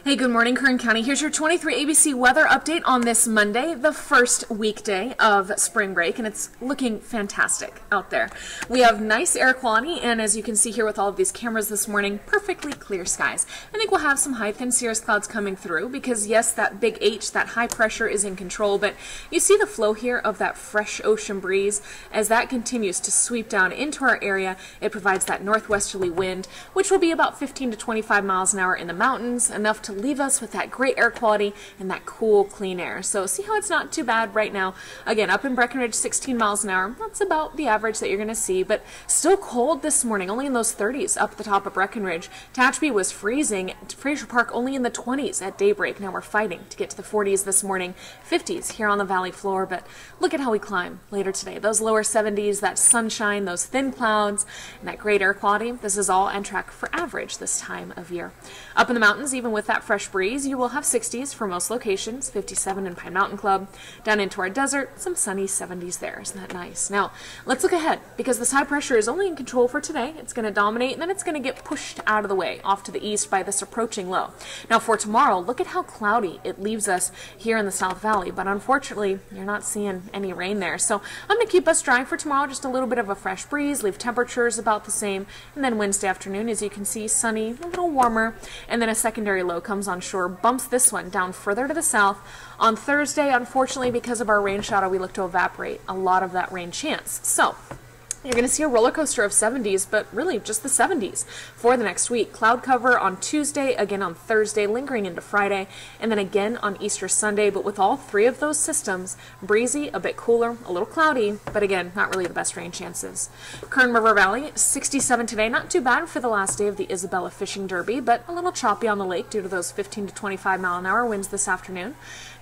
Hey, good morning, Kern County. Here's your 23 ABC weather update on this Monday, the first weekday of spring break, and it's looking fantastic out there. We have nice air quality, and as you can see here with all of these cameras this morning, perfectly clear skies. I think we'll have some high thin cirrus clouds coming through because, yes, that big H, that high pressure is in control, but you see the flow here of that fresh ocean breeze. As that continues to sweep down into our area, it provides that northwesterly wind, which will be about 15 to 25 miles an hour in the mountains, enough to leave us with that great air quality and that cool, clean air. So see how it's not too bad right now. Again, up in Breckenridge, 16 miles an hour. That's about the average that you're going to see, but still cold this morning, only in those 30s up at the top of Breckenridge. Tehachapi was freezing. Fraser Park only in the 20s at daybreak. Now we're fighting to get to the 40s this morning, 50s here on the valley floor, but look at how we climb later today. Those lower 70s, that sunshine, those thin clouds, and that great air quality. This is all on track for average this time of year. Up in the mountains, even with that fresh breeze, you will have 60s for most locations, 57 in Pine Mountain Club. Down into our desert, some sunny 70s there. Isn't that nice? Now, let's look ahead because this high pressure is only in control for today. It's going to dominate and then it's going to get pushed out of the way off to the east by this approaching low. Now, for tomorrow, look at how cloudy it leaves us here in the South Valley, but unfortunately, you're not seeing any rain there. So I'm going to keep us dry for tomorrow, just a little bit of a fresh breeze, leave temperatures about the same, and then Wednesday afternoon, as you can see, sunny, a little warmer, and then a secondary low comes on shore, bumps this one down further to the south. On Thursday, unfortunately, because of our rain shadow, we look to evaporate a lot of that rain chance. So you're going to see a roller coaster of 70s, but really just the 70s for the next week. Cloud cover on Tuesday, again on Thursday, lingering into Friday, and then again on Easter Sunday. But with all three of those systems, breezy, a bit cooler, a little cloudy, but again, not really the best rain chances. Kern River Valley, 67 today. Not too bad for the last day of the Isabella Fishing Derby, but a little choppy on the lake due to those 15 to 25 mile an hour winds this afternoon.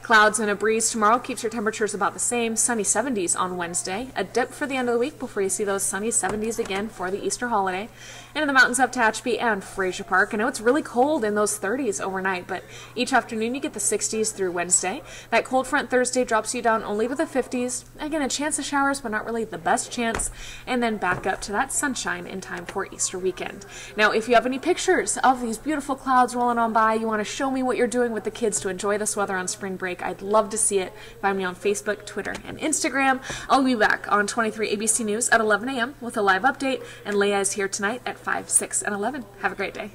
Clouds and a breeze tomorrow keeps your temperatures about the same. Sunny 70s on Wednesday. A dip for the end of the week before you see those sunny 70s again for the Easter holiday. And in the mountains of Tehachapi and Fraser Park, I know it's really cold in those 30s overnight, but each afternoon you get the 60s through Wednesday. That cold front Thursday drops you down only to the 50s. Again, a chance of showers, but not really the best chance. And then back up to that sunshine in time for Easter weekend. Now, if you have any pictures of these beautiful clouds rolling on by, you want to show me what you're doing with the kids to enjoy this weather on spring break, I'd love to see it. Find me on Facebook, Twitter, and Instagram. I'll be back on 23 ABC News at 11 a.m. with a live update, and Leah is here tonight at 5, 6, and 11. Have a great day.